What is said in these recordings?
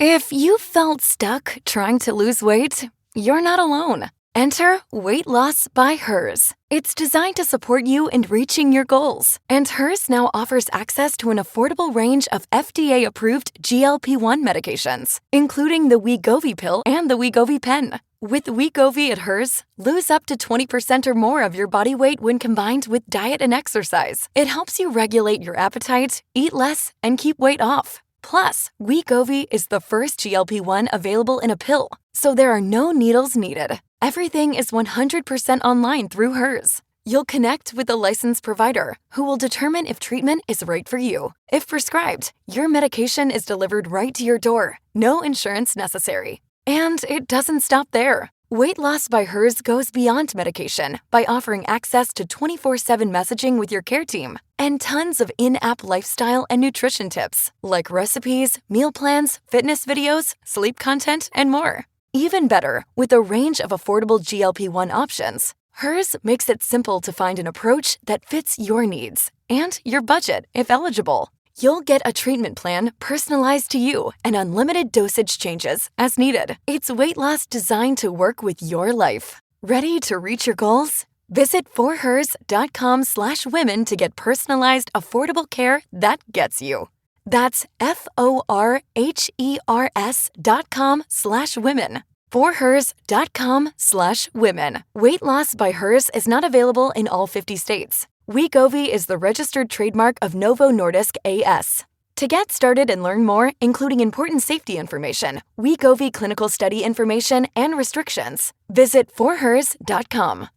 If you felt stuck trying to lose weight, you're not alone. Enter Weight Loss by Hers. It's designed to support you in reaching your goals. And Hers now offers access to an affordable range of FDA-approved GLP-1 medications, including the Wegovy pill and the Wegovy pen. With Wegovy at Hers, lose up to 20% or more of your body weight when combined with diet and exercise. It helps you regulate your appetite, eat less, and keep weight off. Plus, Wegovy is the first GLP-1 available in a pill, so there are no needles needed. Everything is 100% online through Hers. You'll connect with a licensed provider who will determine if treatment is right for you. If prescribed, your medication is delivered right to your door. No insurance necessary. And it doesn't stop there. Weight Loss by Hers goes beyond medication by offering access to 24/7 messaging with your care team and tons of in-app lifestyle and nutrition tips like recipes, meal plans, fitness videos, sleep content, and more. Even better, with a range of affordable GLP-1 options, Hers makes it simple to find an approach that fits your needs and your budget if eligible. You'll get a treatment plan personalized to you and unlimited dosage changes as needed. It's weight loss designed to work with your life. Ready to reach your goals? Visit forhers.com/women to get personalized, affordable care that gets you. That's forhers.com/women. forhers.com/women. Weight Loss by Hers is not available in all 50 states. Wegovy is the registered trademark of Novo Nordisk A/S. To get started and learn more, including important safety information, Wegovy clinical study information, and restrictions, visit forhers.com.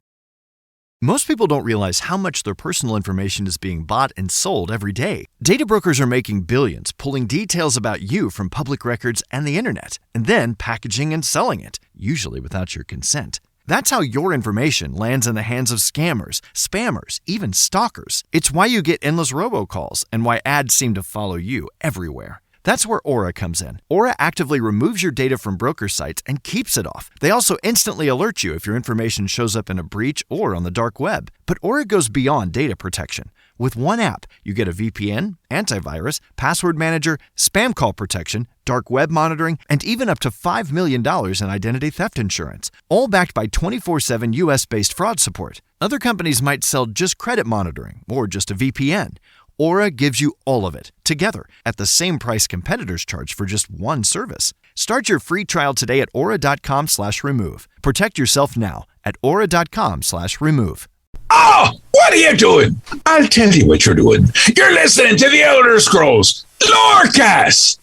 Most people don't realize how much their personal information is being bought and sold every day. Data brokers are making billions, pulling details about you from public records and the internet, and then packaging and selling it, usually without your consent. That's how your information lands in the hands of scammers, spammers, even stalkers. It's why you get endless robocalls and why ads seem to follow you everywhere. That's where Aura comes in. Aura actively removes your data from broker sites and keeps it off. They also instantly alert you if your information shows up in a breach or on the dark web. But Aura goes beyond data protection. With one app, you get a VPN, antivirus, password manager, spam call protection, dark web monitoring, and even up to $5 million in identity theft insurance, all backed by 24/7 US-based fraud support. Other companies might sell just credit monitoring or just a VPN. Aura gives you all of it, together, at the same price competitors charge for just one service. Start your free trial today at aura.com/remove. Protect yourself now at aura.com/remove. Oh, what are you doing? I'll tell you what you're doing. You're listening to the Elder Scrolls Lorecast.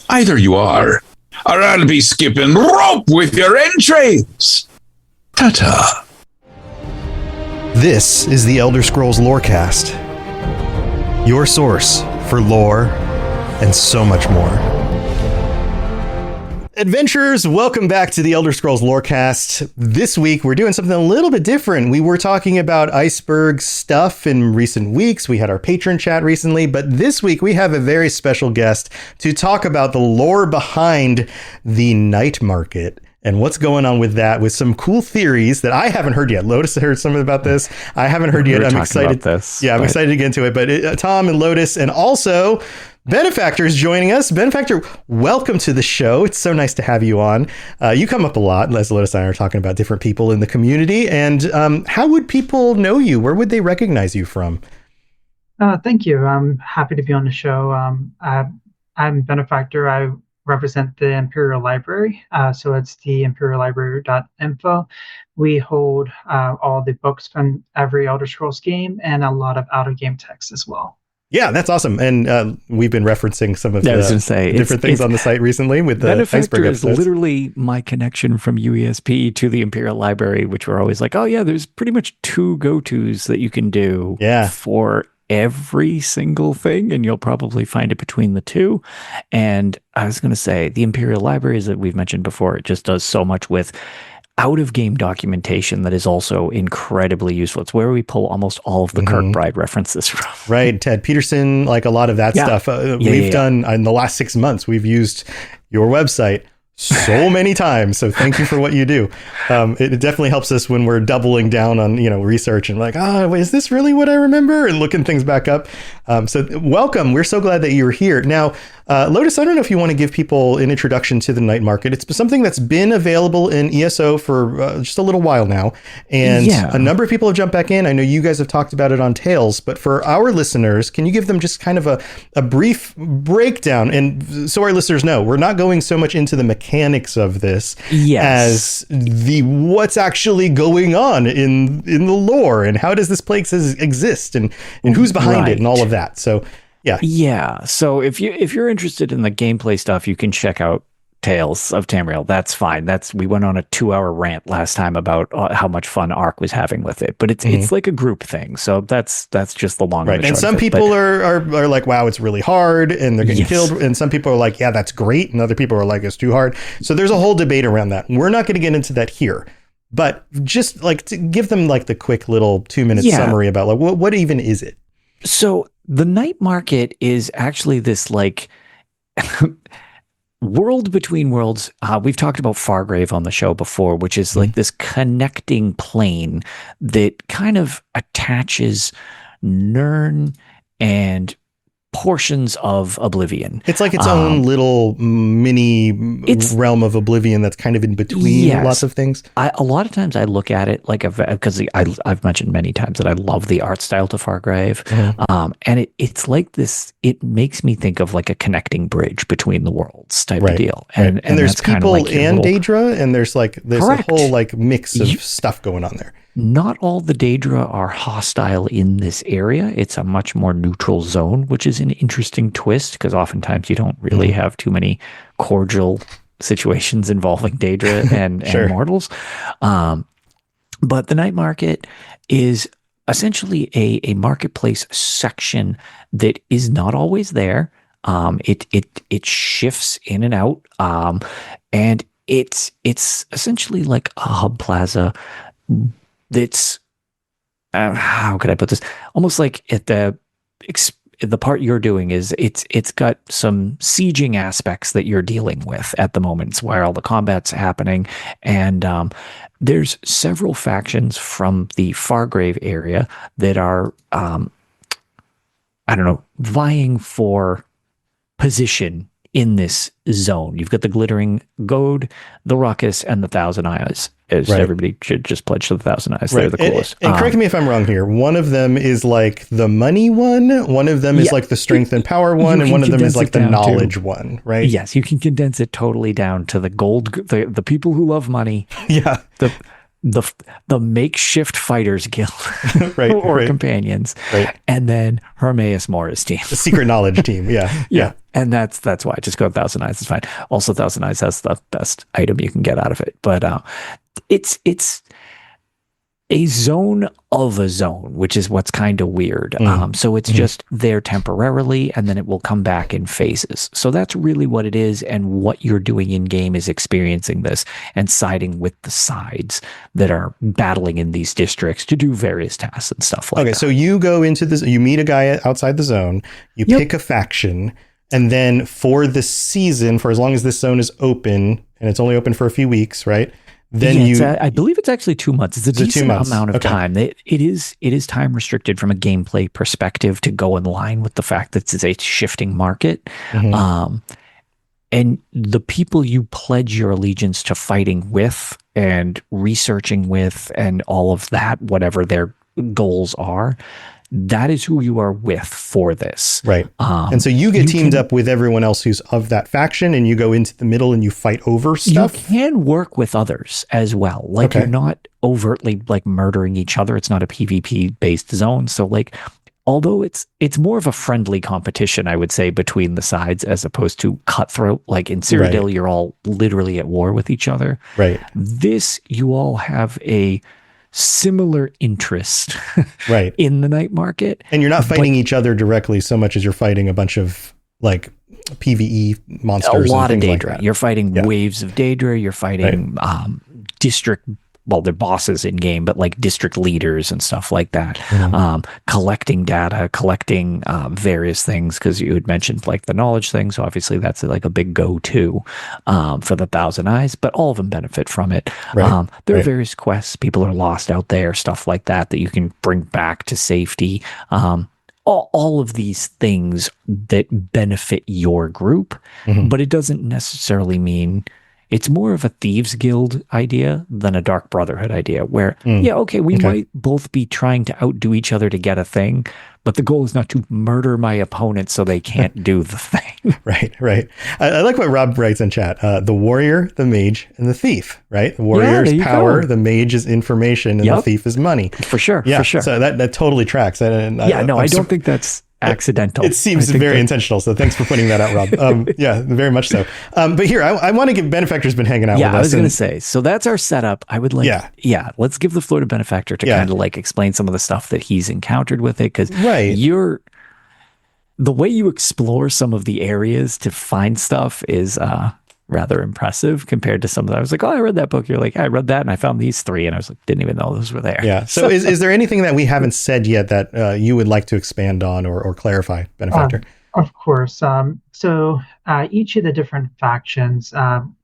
Either you are, or I'll be skipping rope with your entrails. Ta-ta. This is the Elder Scrolls Lorecast, your source for lore and so much more. Adventurers, welcome back to the Elder Scrolls Lorecast. This week, we're doing something a little bit different. We were talking about iceberg stuff in recent weeks. We had our patron chat recently, but this week we have a very special guest to talk about the lore behind the night market and what's going on with that, with some cool theories that I haven't heard yet. Lotus heard some about this. I haven't heard yet. I'm excited. I'm excited to get into it. But Tom and Lotus, and also Benefactor is joining us. Benefactor, welcome to the show. It's so nice to have you on. You come up a lot, as Lotus and I are talking about different people in the community. And how would people know you? Where would they recognize you from? Thank you. I'm happy to be on the show. I'm Benefactor. I represent the Imperial Library. So it's the imperiallibrary.info. We hold all the books from every Elder Scrolls game and a lot of out-of-game text as well. Yeah, that's awesome. And we've been referencing some of the different things on the site recently with the Benefactor iceberg is literally my connection from UESP to the Imperial Library, which we're always like, oh yeah, there's pretty much two go-tos that you can do for every single thing, and you'll probably find it between the two. And I was going to say, the Imperial Library, as we've mentioned before, it just does so much with out-of-game documentation that is also incredibly useful. It's where we pull almost all of the Kirkbride references from. Right, Ted Peterson, like a lot of that stuff. We've done, in the last 6 months, we've used your website so many times. So thank you for what you do. It definitely helps us when we're doubling down on, research and like, is this really what I remember? And looking things back up. So welcome. We're so glad that you're here. Now, Lotus, I don't know if you want to give people an introduction to the night market. It's something that's been available in ESO for just a little while now. And a number of people have jumped back in. I know you guys have talked about it on Tales, but for our listeners, can you give them just kind of a brief breakdown? And so our listeners know, we're not going so much into the mechanics of this as the what's actually going on in the lore and how does this place exist and who's behind it and all of that. So so if you're interested in the gameplay stuff, you can check out Tales of Tamriel. That's fine. We went on a 2-hour rant last time about how much fun Ark was having with it, but it's like a group thing. So that's just the long and the short. And some people are like, wow, it's really hard and they're getting killed. And some people are like, yeah, that's great. And other people are like, it's too hard. So there's a whole debate around that. We're not going to get into that here, but just like to give them like the quick little 2-minute summary about like, what even is it? So the night market is actually this like world between worlds. We've talked about Fargrave on the show before, which is like this connecting plane that kind of attaches Nirn and portions of Oblivion. It's like its own little mini realm of Oblivion that's kind of in between lots of things. A lot of times I look at it like because I've mentioned many times that I love the art style to Fargrave, and it's like this. It makes me think of like a connecting bridge between the worlds type of deal. And there's people like and Daedra, and there's a whole like mix of stuff going on there. Not all the Daedra are hostile in this area. It's a much more neutral zone, which is an interesting twist because oftentimes you don't really have too many cordial situations involving Daedra and mortals. But the night market is essentially a marketplace section that is not always there. It shifts in and out, and it's essentially like a hub plaza. That's how could I put this? Almost like at the part you're doing is it's got some sieging aspects that you're dealing with at the moment. It's where all the combat's happening, and there's several factions from the Fargrave area that are vying for position in this zone. You've got the Glittering Goad, the Ruckus, and the Thousand Eyes. Everybody should just pledge to the Thousand Eyes. They're the coolest. And correct me if I'm wrong here. One of them is like the money one of them is like the strength and power one, and one of them is like the knowledge one, right? Yes, you can condense it totally down to the gold, the people who love money. Yeah. The makeshift fighters guild or companions, and then Hermaeus Mora's team, the secret knowledge team. Yeah. And that's why just go with Thousand Eyes. It's fine. Also, Thousand Eyes has the best item you can get out of it, but it's a zone of a zone, which is what's kind of weird. So it's just there temporarily, and then it will come back in phases. So that's really what it is, and what you're doing in game is experiencing this and siding with the sides that are battling in these districts to do various tasks and stuff like that. Okay, so you go into this, you meet a guy outside the zone, you pick a faction, and then for the season, for as long as this zone is open, and it's only open for a few weeks, right? Then I believe it's actually 2 months. It's a decent amount of time. It is time restricted from a gameplay perspective to go in line with the fact that it's a shifting market. And the people you pledge your allegiance to fighting with and researching with and all of that, whatever their goals are, that is who you are with for this. Right. And so you get teamed up with everyone else who's of that faction, and you go into the middle and you fight over stuff. You can work with others as well. Like you're not overtly like murdering each other. It's not a PvP based zone. So like, although it's more of a friendly competition, I would say, between the sides as opposed to cutthroat. Like in Cyrodiil, you're all literally at war with each other. Right. This, you all have a similar interest in the night market. And you're not fighting each other directly so much as you're fighting a bunch of like PvE monsters. A lot of Daedra. Like you're fighting waves of Daedra. You're fighting district well, they're bosses in game, but like district leaders and stuff like that. Collecting data, collecting various things, because you had mentioned like the knowledge thing. So obviously that's like a big go-to for the Thousand Eyes, but all of them benefit from it. Right. There are various quests. People are lost out there, stuff like that you can bring back to safety. All of these things that benefit your group, but it doesn't necessarily mean. It's more of a Thieves Guild idea than a Dark Brotherhood idea where, we might both be trying to outdo each other to get a thing, but the goal is not to murder my opponent so they can't do the thing. Right. I like what Rob writes in chat. The warrior, the mage, and the thief, right? The warrior is power, the mage is information, and the thief is money. For sure. So that totally tracks. I don't think that's accidental. It seems very intentional. So thanks for pointing that out, Rob. Very much so. But here, I want to give Benefactor's been hanging out with us. I was going to say, so that's our setup. I would like, let's give the floor to Benefactor to kind of like explain some of the stuff that he's encountered with it. Because the way you explore some of the areas to find stuff is rather impressive compared to some of that. I was like, I read that book. You're like, I read that and I found these three. And I was like, didn't even know those were there. Yeah. So is there anything that we haven't said yet that you would like to expand on or clarify, Benefactor? Of course. So each of the different factions,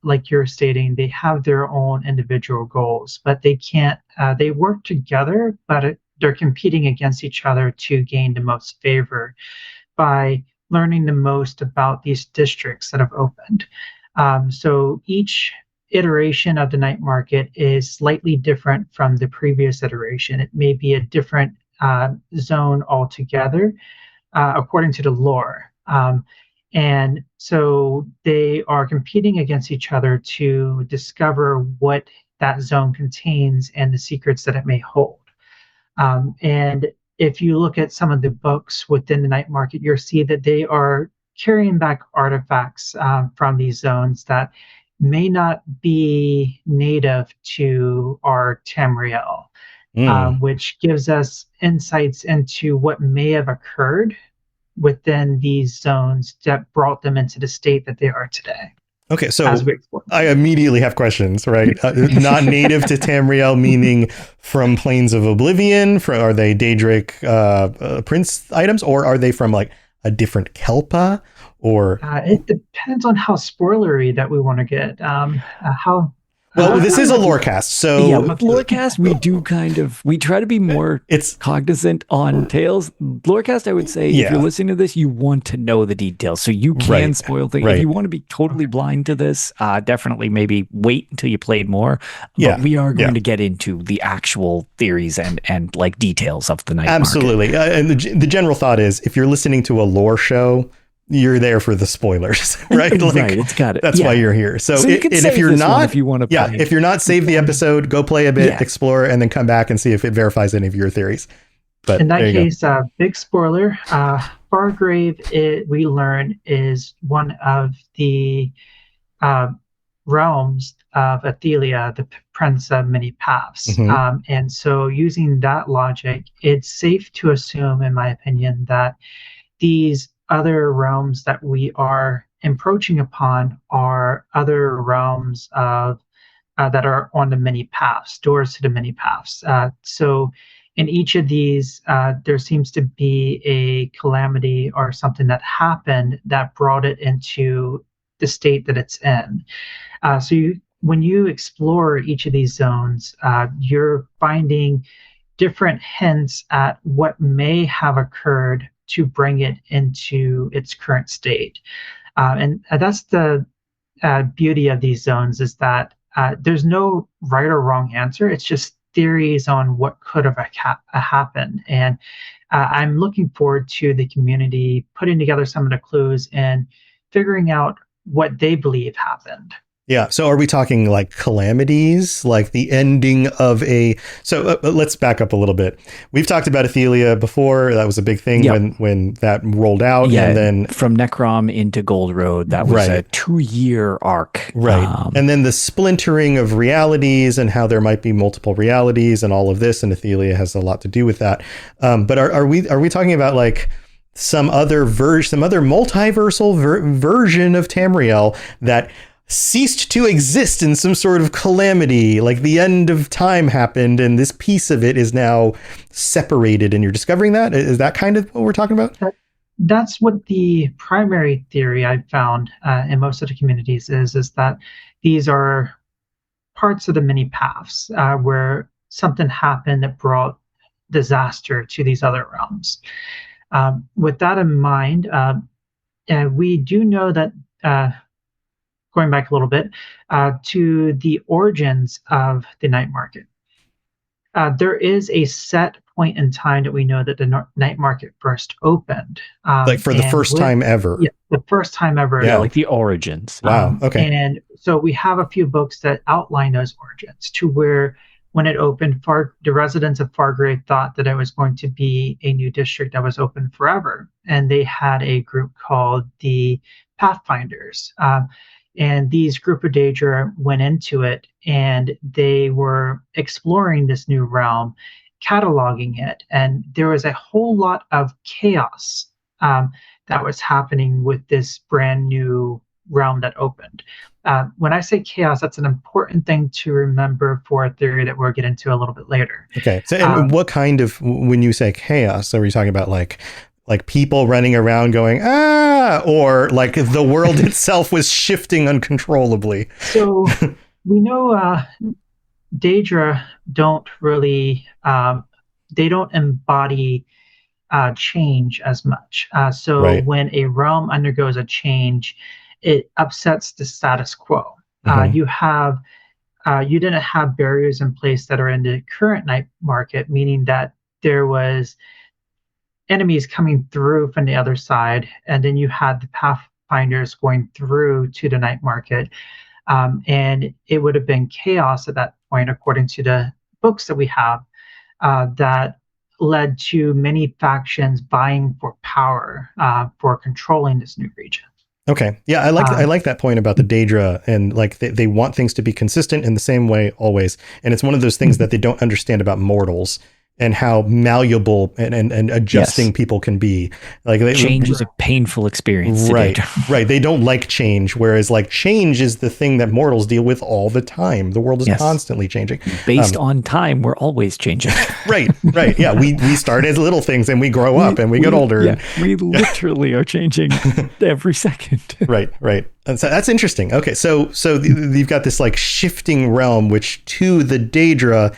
like you're stating, they have their own individual goals, but they can't, they work together, but they're competing against each other to gain the most favor by learning the most about these districts that have opened. So each iteration of the night market is slightly different from the previous iteration. It may be a different zone altogether, according to the lore. And so they are competing against each other to discover what that zone contains and the secrets that it may hold. And if you look at some of the books within the night market, you'll see that they are carrying back artifacts from these zones that may not be native to our Tamriel, which gives us insights into what may have occurred within these zones that brought them into the state that they are today. Okay, so I immediately have questions, right? Not native to Tamriel, meaning from Plains of Oblivion? Are they Daedric Prince items, or are they from like a different Kelpa? Or it depends on how spoilery that we want to get. This is a lorecast, so with lorecast we try to be more cognizant on tales. Lorecast, I would say, if you're listening to this, you want to know the details, so you can spoil things. If you want to be totally blind to this, definitely maybe wait until you played more. But we are going to get into the actual theories and like details of the night market. Absolutely. And the general thought is, if you're listening to a lore show, you're there for the spoilers, right? Right, it's got it. That's why you're here. So if you're not, if you want to play. If you're not, save the episode, go play a bit, explore, and then come back and see if it verifies any of your theories. But in that case, big spoiler, Fargrave, we learn, is one of the realms of Athelia, the Prince of Many Paths. And so using that logic, it's safe to assume, in my opinion, that these other realms that we are encroaching upon are other realms of that are on the many paths, doors to the many paths. So in each of these, there seems to be a calamity or something that happened that brought it into the state that it's in. When you explore each of these zones, you're finding different hints at what may have occurred to bring it into its current state. And that's the beauty of these zones, is that there's no right or wrong answer. It's just theories on what could have happened. And I'm looking forward to the community putting together some of the clues and figuring out what they believe happened. Yeah. So are we talking like calamities, like the ending of so let's back up a little bit. We've talked about Athelia before. That was a big thing when that rolled out. Yeah. And then from Necrom into Gold Road, that was a 2-year arc. Right. And then the splintering of realities and how there might be multiple realities and all of this. And Athelia has a lot to do with that. But are we talking about like some other multiversal version of Tamriel that ceased to exist in some sort of calamity, like the end of time happened and this piece of it is now separated, and you're discovering that? Is that kind of what we're talking about? That's what the primary theory I've found in most of the communities is that these are parts of the many paths where something happened that brought disaster to these other realms. With that in mind, we do know that, going back a little bit, to the origins of the night market, there is a set point in time that we know that the night market first opened. Like for the first time ever? Yeah, the first time ever. Yeah, like the origins. Wow, okay. And so we have a few books that outline those origins, to where when it opened, the residents of Fargrave thought that it was going to be a new district that was open forever. And they had a group called the Pathfinders. And these group of Daedra went into it, and they were exploring this new realm, cataloging it. And there was a whole lot of chaos that was happening with this brand new realm that opened. When I say chaos, that's an important thing to remember for a theory that we'll get into a little bit later. Okay. So, and what kind of, when you say chaos, are you talking about like people running around going, or like the world itself was shifting uncontrollably? So we know Daedra don't really, they don't embody change as much. So when a realm undergoes a change, it upsets the status quo. You didn't have barriers in place that are in the current night market, meaning that there was enemies coming through from the other side, and then you had the Pathfinders going through to the night market, and it would have been chaos at that point, according to the books that we have, that led to many factions vying for power, for controlling this new region. Okay. Yeah, I like that point about the Daedra, and like they want things to be consistent in the same way always. And it's one of those things that they don't understand about mortals, and how malleable and adjusting people can be. Like change is a painful experience. Right. Right. They don't like change. Whereas like change is the thing that mortals deal with all the time. The world is constantly changing. Based on time, we're always changing. Right. Yeah. We start as little things and we grow up and we get older. Yeah, we literally are changing every second. Right. And so that's interesting. Okay. So you've got this like shifting realm, which to the Daedra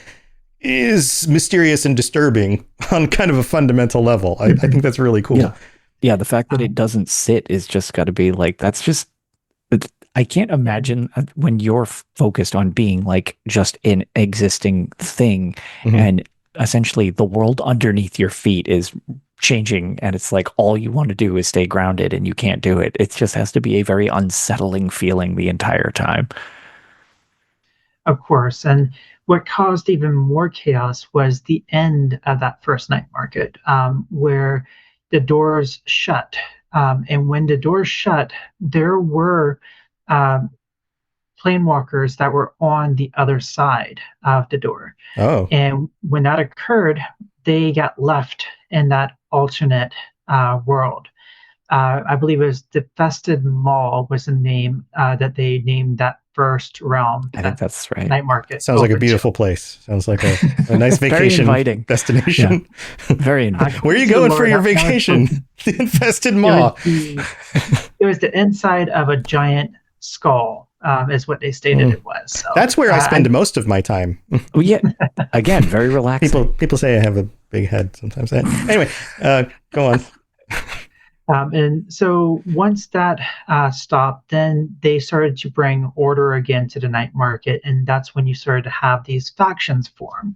is mysterious and disturbing on kind of a fundamental level. I think that's really cool. Yeah, the fact that it doesn't sit is just got to be like, that's just, I can't imagine when you're focused on being like just an existing thing, and essentially the world underneath your feet is changing, and it's like all you want to do is stay grounded and you can't do it. It just has to be a very unsettling feeling the entire time. Of course. And what caused even more chaos was the end of that first night market, where the doors shut. And when the doors shut, there were planewalkers that were on the other side of the door. Oh. And when that occurred, they got left in that alternate world. I believe it was the Fested Mall was the name that they named that first realm. I think that's right. Night market. Sounds like a beautiful place. Sounds like a nice vacation destination. Yeah. Very inviting. Where are you going for your vacation? The Infested Maw. It was the inside of a giant skull, is what they stated it was. So, that's where I spend most of my time. Yeah. Again, very relaxing. People say I have a big head sometimes. Anyway, go on. And so once that stopped, then they started to bring order again to the night market. And that's when you started to have these factions form,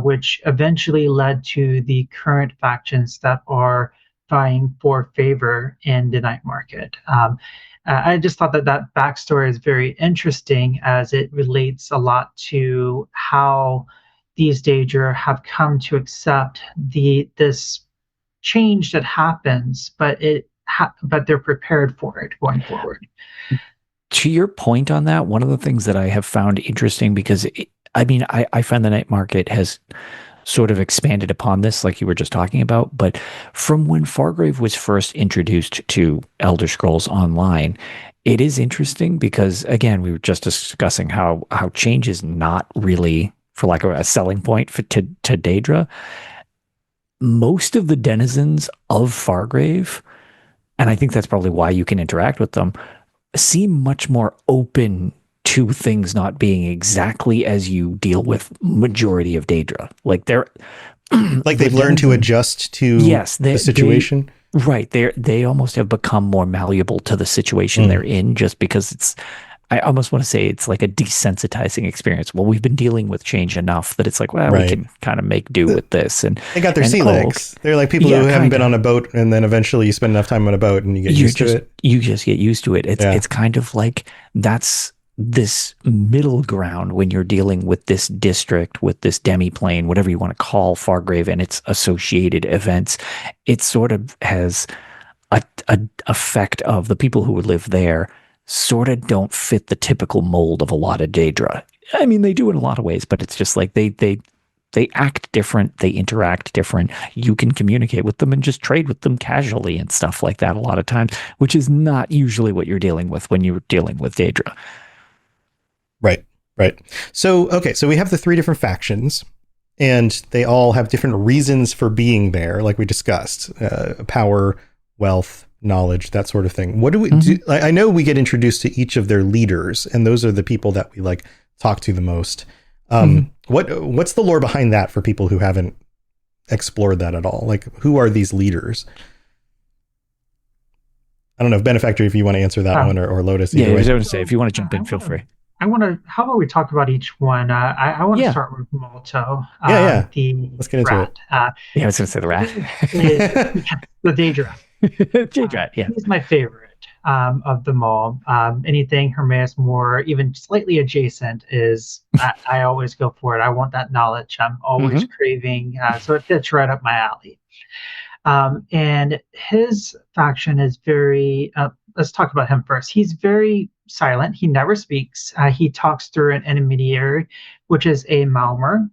which eventually led to the current factions that are vying for favor in the night market. I just thought that backstory is very interesting, as it relates a lot to how these Daedra have come to accept this change that happens, but they're prepared for it going forward. To your point on that, one of the things that I have found interesting, because I find the night market has sort of expanded upon this, like you were just talking about, but from when Fargrave was first introduced to Elder Scrolls Online, it is interesting because, again, we were just discussing how change is not really, for lack of a selling point to Daedra. Most of the denizens of Fargrave, and I think that's probably why you can interact with them, seem much more open to things not being exactly as you deal with majority of Daedra. Like they're like they've learned to adjust to the situation. They almost have become more malleable to the situation they're in, just because I almost want to say it's like a desensitizing experience. Well, we've been dealing with change enough that it's like, well, we can kind of make do with this. And they got their sea legs. They're like people who haven't been on a boat, and then eventually you spend enough time on a boat and you get used to it. You just get used to it. It's kind of like that's this middle ground when you're dealing with this district, with this demiplane, whatever you want to call Fargrave and its associated events. It sort of has a effect of the people who would live there sort of don't fit the typical mold of a lot of Daedra. I mean, they do in a lot of ways, but it's just like they act different, they interact different. You can communicate with them and just trade with them casually and stuff like that a lot of times, which is not usually what you're dealing with when you're dealing with Daedra. Right. So we have the 3 different factions, and they all have different reasons for being there, like we discussed, power, wealth, knowledge, that sort of thing. What do we do? I know we get introduced to each of their leaders, and those are the people that we like talk to the most. What's the lore behind that for people who haven't explored that at all? Like, who are these leaders? I don't know if Benefactor, if you want to answer that one, or Lotus. Yeah, I was going to say, if you want to jump in, feel free. How about we talk about each one? I want to start with Malto. Let's get into rat. I was going to say the rat. The Daedra. Daedra, yeah. He's my favorite of them all. Anything Hermaeus Moore, even slightly adjacent, is I always go for it. I want that knowledge. I'm always craving. So it fits right up my alley. And his faction is very, let's talk about him first. He's very silent. He never speaks. He talks through an intermediary, which is a Malmor,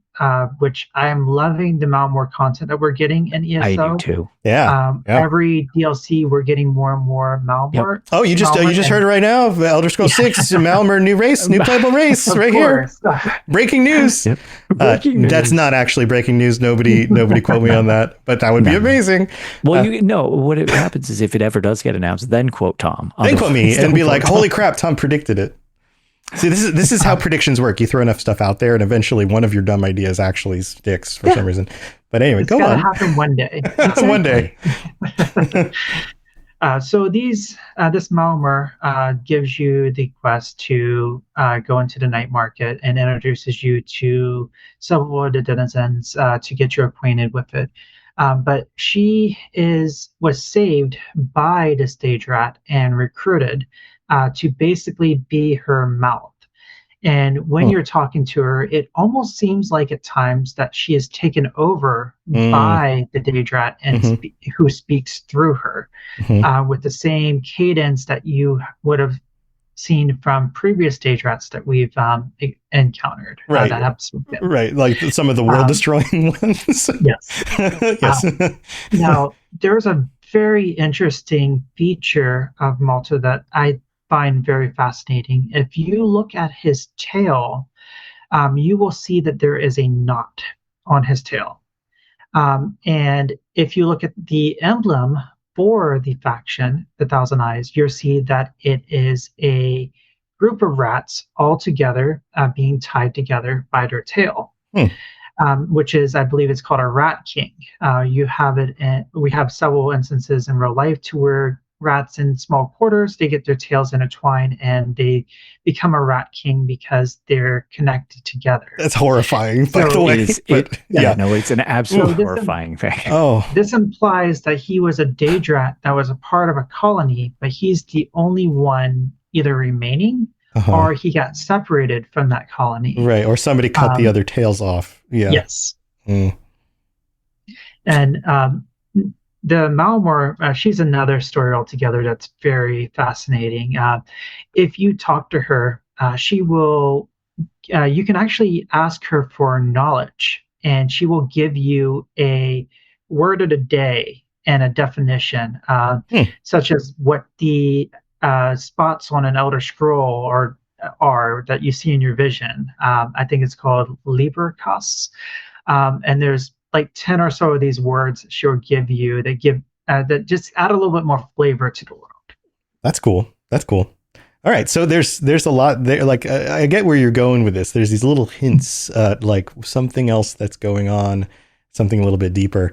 which I am loving the Malmor content that we're getting in ESO. I do too. Yeah. Every DLC, we're getting more and more Malmor. Yep. Oh, you just heard it right now. Elder Scrolls 6, Malmor, new race, new playable race, right here. Breaking news. Yep. Breaking news. That's not actually breaking news. Nobody quote me on that, but that would be amazing. Well, what happens is if it ever does get announced, then quote Tom. Then quote me and be like, holy crap, Tom predicted it. See, this is how predictions work. You throw enough stuff out there, and eventually one of your dumb ideas actually sticks for some reason. But anyway, go on. It's going to happen one day. One day. So this Malmor gives you the quest to go into the night market and introduces you to several of the denizens to get you acquainted with it. But she was saved by the stage rat and recruited to basically be her mouth. And when you're talking to her, it almost seems like at times that she is taken over by the Daedrat and who speaks through her with the same cadence that you would have seen from previous Daedrats that we've encountered. Right. That have right. Like some of the world-destroying ones. Yes. Yes. Now, there's a very interesting feature of Malta that I find very fascinating. If you look at his tail, you will see that there is a knot on his tail. And if you look at the emblem for the faction, the Thousand Eyes, you'll see that it is a group of rats all together being tied together by their tail, which is, I believe it's called a rat king. You have it, we have several instances in real life to where rats in small quarters, they get their tails intertwined and they become a rat king because they're connected together. That's horrifying, by the way. It's an absolute horrifying thing. This implies that he was a Daedrat that was a part of a colony, but he's the only one either remaining or he got separated from that colony. Right, or somebody cut the other tails off. Yeah. Yes. And the Malmor, she's another story altogether that's very fascinating. If you talk to her, she will, you can actually ask her for knowledge, and she will give you a word of the day and a definition, such as what the spots on an Elder Scroll or that you see in your vision. I think it's called Libercus. And there's like 10 or so of these words she'll give you that just add a little bit more flavor to the world. That's cool. All right, so there's a lot there. Like I get where you're going with this. There's these little hints, like something else that's going on, something a little bit deeper.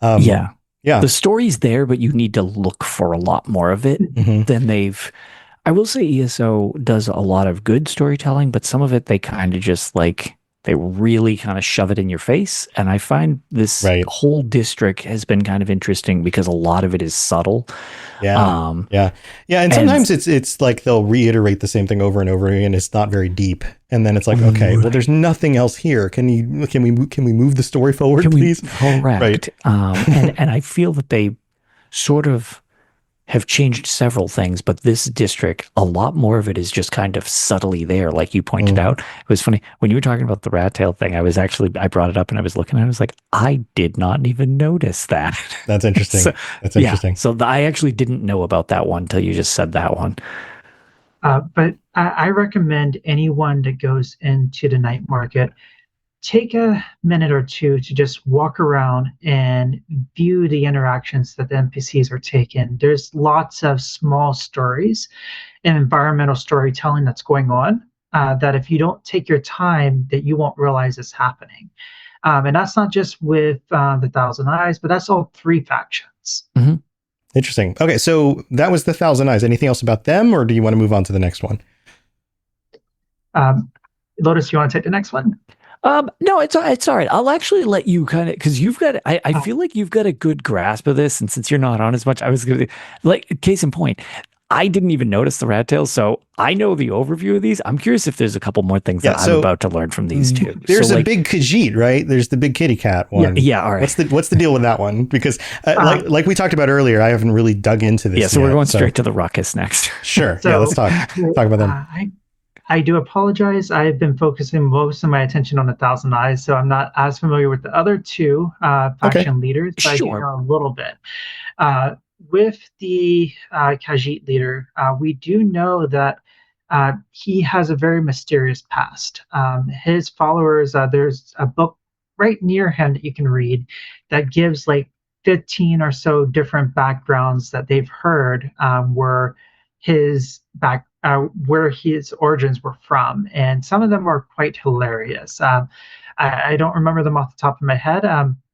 Yeah. The story's there, but you need to look for a lot more of it than they've. I will say ESO does a lot of good storytelling, but some of it they kind of just like they really kind of shove it in your face. And I find this whole district has been kind of interesting because a lot of it is subtle. Yeah. And sometimes it's like they'll reiterate the same thing over and over again. It's not very deep. And then it's like, okay, well, there's nothing else here. Can we move the story forward, please? Correct. Right. And I feel that they sort of have changed several things, but this district, a lot more of it is just kind of subtly there, like you pointed out. It was funny when you were talking about the rat tail thing. I brought it up and I was looking at it. I was like, I did not even notice that. That's interesting. So I actually didn't know about that one till you just said that one. But I recommend anyone that goes into the night market, take a minute or two to just walk around and view the interactions that the NPCs are taking. There's lots of small stories and environmental storytelling that's going on that if you don't take your time, that you won't realize is happening. And that's not just with the Thousand Eyes, but that's all 3 factions. Mm-hmm. Interesting. Okay, so that was the Thousand Eyes. Anything else about them, or do you want to move on to the next one? Lotus, you want to take the next one? No, it's all right. I'll actually let you kind of, because you've got, I feel like you've got a good grasp of this. And since you're not on as much, I was going to, like, case in point, I didn't even notice the rat tails. So I know the overview of these. I'm curious if there's a couple more things that I'm about to learn from these two. There's a big Khajiit, right? There's the big kitty cat one. Yeah, all right. What's the deal with that one? Because like we talked about earlier, I haven't really dug into this yet. So we're going straight to the ruckus next. Sure. So, let's talk about them. I do apologize. I've been focusing most of my attention on the Thousand Eyes, so I'm not as familiar with the other 2 faction leaders, but I do know a little bit. With the Khajiit leader, we do know that he has a very mysterious past. His followers, there's a book right near him that you can read that gives like 15 or so different backgrounds that they've heard where his origins were from, and some of them are quite hilarious. I don't remember them off the top of my head,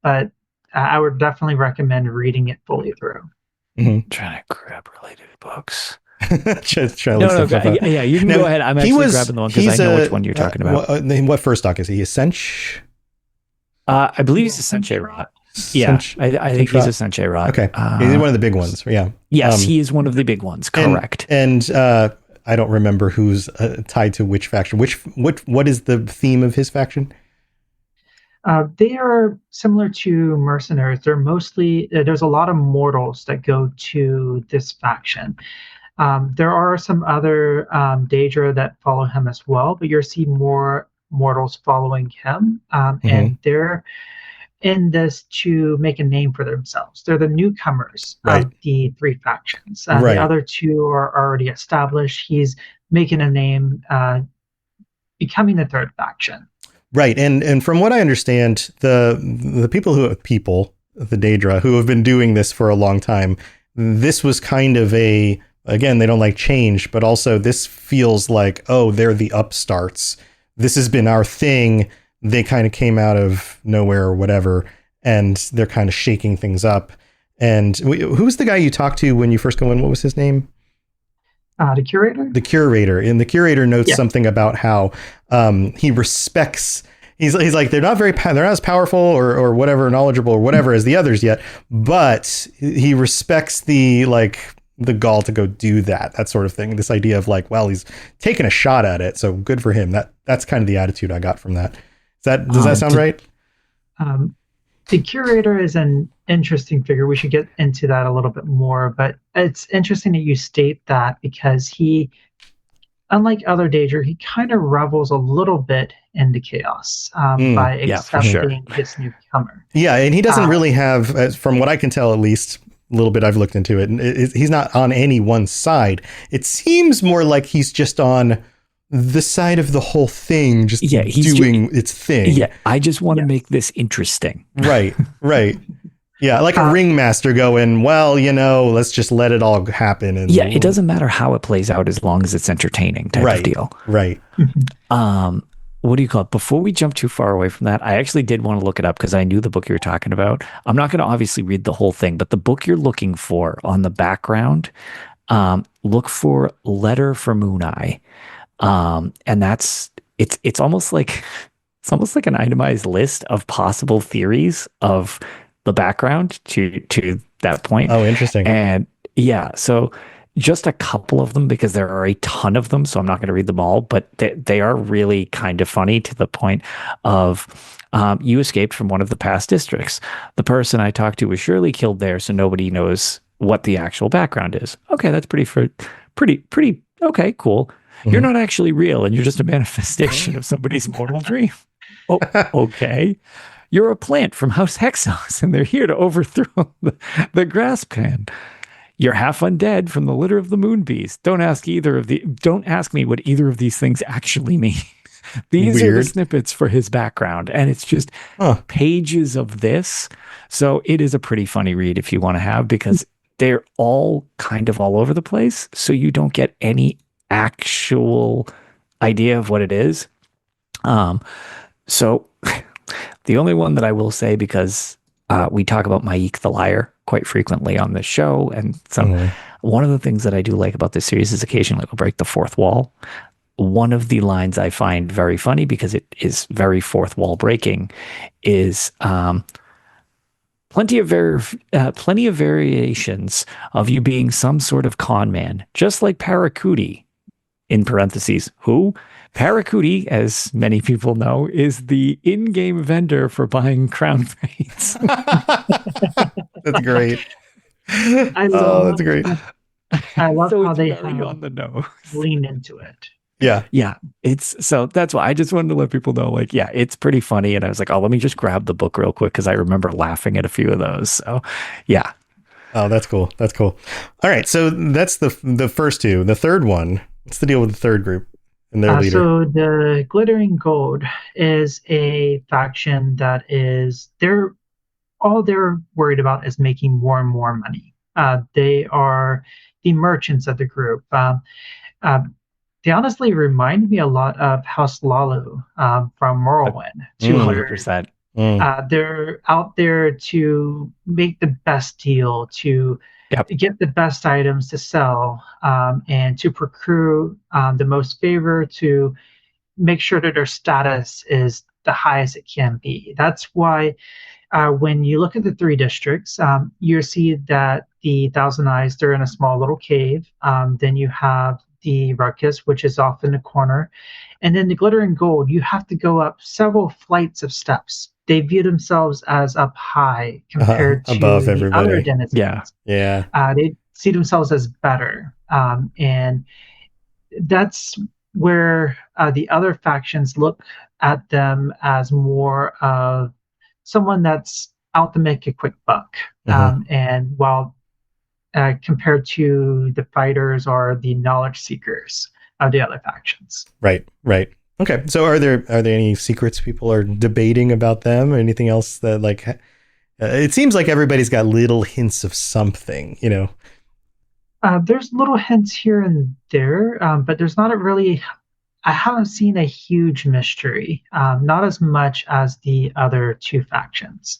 but I would definitely recommend reading it fully through. Mm-hmm. Trying to grab related books. Just trying to look stuff up. Yeah, you can go ahead. I'm actually grabbing the one because I know which one you're talking about. What first stock is he? A Sench? I believe he's a Senche Rot. Yeah, I think he's a Senche Rot. Okay, he's one of the big ones. Yeah. Yes, he is one of the big ones. Correct. And I don't remember who's tied to which faction. What is the theme of his faction? They are similar to mercenaries. They're mostly there's a lot of mortals that go to this faction. There are some other Daedra that follow him as well, but you'll see more mortals following him, and they're in this to make a name for themselves. They're the newcomers of the 3 factions. The other 2 are already established. He's making a name, becoming the 3rd faction. Right, and from what I understand, the Daedra who have been doing this for a long time, this was kind of again, they don't like change, but also this feels like, oh, they're the upstarts. This has been our thing. They kind of came out of nowhere or whatever, and they're kind of shaking things up. And who's the guy you talked to when you first go in? What was his name? The curator? The curator. And the curator notes something about how he respects... He's like, they're not as powerful or whatever, knowledgeable or whatever as the others yet, but he respects the gall to go do that sort of thing. This idea of like, well, he's taking a shot at it, so good for him. That's kind of the attitude I got from that. Does that sound right? The curator is an interesting figure. We should get into that a little bit more, but it's interesting that you state that because he, unlike other Daedra, he kind of revels a little bit in the chaos by accepting this newcomer. Yeah, and he doesn't really have, from what I can tell at least, little bit I've looked into it, and he's not on any one side. It seems more like he's just on the side of the whole thing, just doing its thing. Yeah, I just want to make this interesting. Right. Yeah, like a ringmaster going, well, let's just let it all happen. And it doesn't matter how it plays out as long as it's entertaining type of deal. Right. What do you call it? Before we jump too far away from that, I actually did want to look it up because I knew the book you were talking about. I'm not going to obviously read the whole thing, but the book you're looking for on the background, look for Letter for Moon Eye. And it's almost like an itemized list of possible theories of the background to that point. Oh, interesting. And yeah, so just a couple of them, because there are a ton of them, so I'm not going to read them all, but they are really kind of funny, to the point of you escaped from one of the past districts. The person I talked to was surely killed there, so nobody knows what the actual background is. Okay, that's pretty okay, cool. Mm-hmm. You're not actually real, and you're just a manifestation of somebody's mortal dream. Oh, okay. You're a plant from House Hexos, and they're here to overthrow the grass pan. You're half undead from the litter of the moon beast. Don't ask me what either of these things actually mean. These are the snippets for his background, and it's just pages of this. So it is a pretty funny read if you want to have, because they're all kind of all over the place, so you don't get any actual idea of what it is. So the only one that I will say, because we talk about Maik the Liar quite frequently on this show, and so one of the things that I do like about this series is occasionally it'll break the fourth wall. One of the lines I find very funny, because it is very fourth wall breaking, is plenty of variations of you being some sort of con man, just like Paracuti, in parentheses, who? Paracuti, as many people know, is the in-game vendor for buying crown plates. That's great. That's great. I love so how they on the nose. lean into it. Yeah. So that's why I just wanted to let people know, like, yeah, it's pretty funny. And I was like, oh, let me just grab the book real quick, because I remember laughing at a few of those. So yeah. Oh, that's cool. All right. So that's the first two. The third one, what's the deal with the third group and their leader? So the Glittering Gold is a faction that they're worried about is making more and more money. They are the merchants of the group. They honestly remind me a lot of House Lalu from Morrowind. 200%. They're out there to make the best deal, to get the best items to sell, and to procure the most favor, to make sure that their status is the highest it can be. That's why when you look at the three districts, you see that the Thousand Eyes, they're in a small little cave. Then you have the Ruckus, which is off in the corner. And then the Glittering Gold, you have to go up several flights of steps. They view themselves as up high compared to above the everybody. other denizens. Yeah. They see themselves as better. And that's where the other factions look at them as more of someone that's out to make a quick buck. And while compared to the fighters or the knowledge seekers of the other factions. Right. Okay. So are there any secrets people are debating about them, or anything else that, like, it seems like everybody's got little hints of something, There's little hints here and there, but there's not I haven't seen a huge mystery, not as much as the other two factions.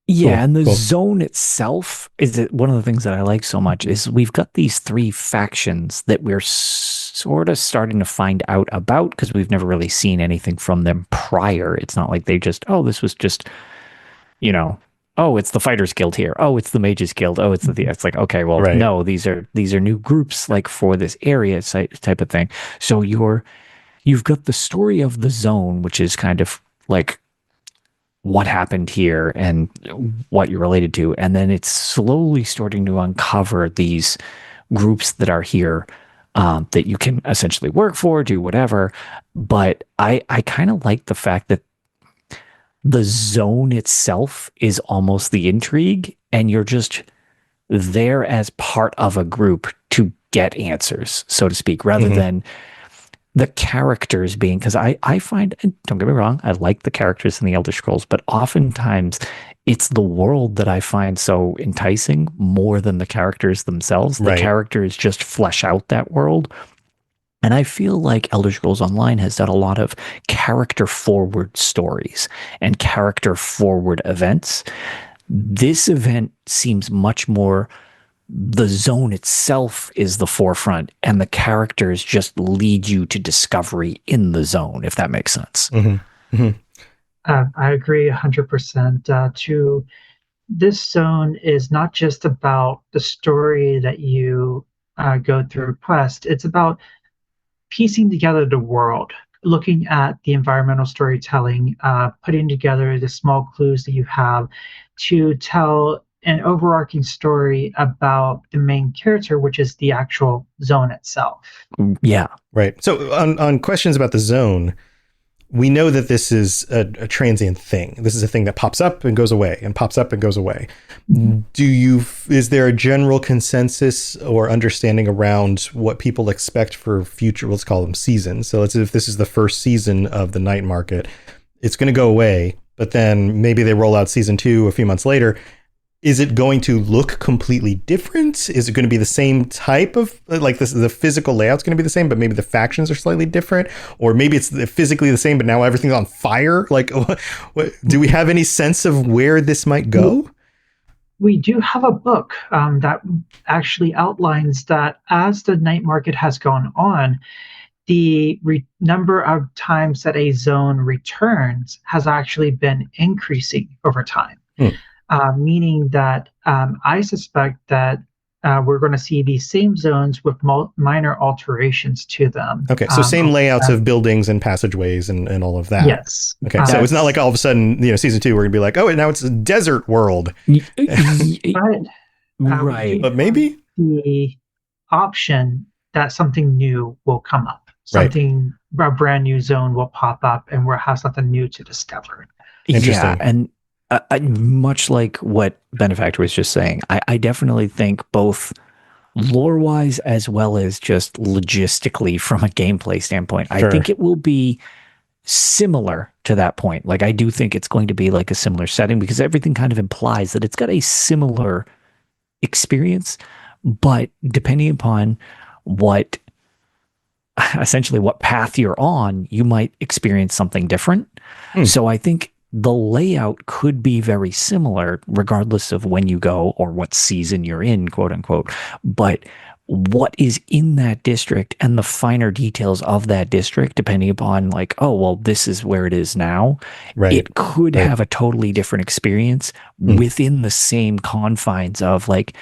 Yeah, and the zone itself is one of the things that I like so much is we've got these three factions that we're sort of starting to find out about, because we've never really seen anything from them prior. It's not like they just, this was just, it's the Fighters Guild here. Oh, it's the Mages Guild. Oh, it's like, okay, well, no, these are new groups, like, for this area type of thing. So you've got the story of the zone, which is kind of like what happened here and what you're related to. And then it's slowly starting to uncover these groups that are here, that you can essentially work for, do whatever. But I kind of like the fact that the zone itself is almost the intrigue, and you're just there as part of a group to get answers, so to speak, rather than the characters being, because I find, and don't get me wrong, I like the characters in the Elder Scrolls, but oftentimes it's the world that I find so enticing more than the characters themselves. The characters just flesh out that world. And I feel like Elder Scrolls Online has done a lot of character-forward stories and character-forward events. This event seems much more, the zone itself is the forefront, and the characters just lead you to discovery in the zone, if that makes sense. I agree 100%. This zone is not just about the story that you go through quest. It's about piecing together the world, looking at the environmental storytelling, putting together the small clues that you have to tell an overarching story about the main character, which is the actual zone itself. Yeah. Right. So on questions about the zone, we know that this is a transient thing. This is a thing that pops up and goes away and pops up and goes away. Is there a general consensus or understanding around what people expect for future, let's call them seasons? So let's say if this is the first season of the night market, it's going to go away, but then maybe they roll out season 2 a few months later. Is it going to look completely different? Is it going to be the same type of, like the physical layout's going to be the same, but maybe the factions are slightly different? Or maybe it's physically the same, but now everything's on fire? Like, do we have any sense of where this might go? We do have a book that actually outlines that as the night market has gone on, the number of times that a zone returns has actually been increasing over time. Meaning that I suspect that we're going to see these same zones with minor alterations to them. Okay, so same layouts of buildings and passageways and all of that. Yes. Okay, so it's not like all of a sudden, season 2, we're going to be like, oh, and now it's a desert world. Right. But maybe the option that something new will come up. Something, a brand new zone will pop up and we'll have something new to discover. Interesting. Yeah, and much like what Benefactor was just saying, I definitely think both lore-wise as well as just logistically from a gameplay standpoint, I think it will be similar to that point. Like, I do think it's going to be like a similar setting because everything kind of implies that it's got a similar experience, but depending upon essentially what path you're on, you might experience something different. So I think the layout could be very similar regardless of when you go or what season you're in, quote unquote. But what is in that district and the finer details of that district, depending upon like, oh, well, this is where it is now. It could have a totally different experience within the same confines of like,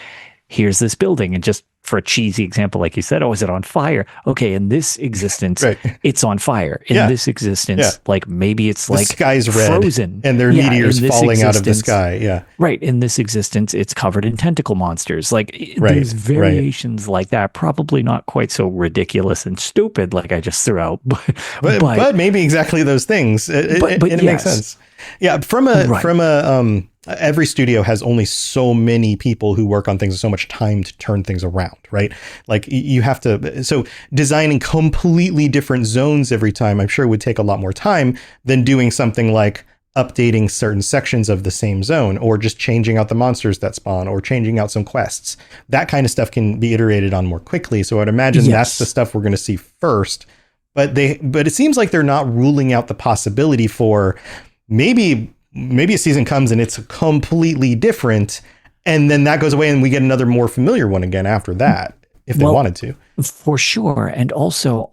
here's this building. And just for a cheesy example, like you said, oh, is it on fire? Okay, in this existence, it's on fire. In this existence, like maybe it's like the sky's red frozen. And there are meteors falling out of the sky. Yeah. Right. In this existence, it's covered in tentacle monsters. Like there's variations like that. Probably not quite so ridiculous and stupid like I just threw out. But maybe exactly those things. It makes sense. Yeah. From a every studio has only so many people who work on things and so much time to turn things around, right? Like you have to, so designing completely different zones every time, I'm sure would take a lot more time than doing something like updating certain sections of the same zone or just changing out the monsters that spawn or changing out some quests. That kind of stuff can be iterated on more quickly. So I'd imagine that's the stuff we're going to see first, but it seems like they're not ruling out the possibility for maybe a season comes and it's completely different, and then that goes away and we get another more familiar one again after that, if they wanted to. For sure. And also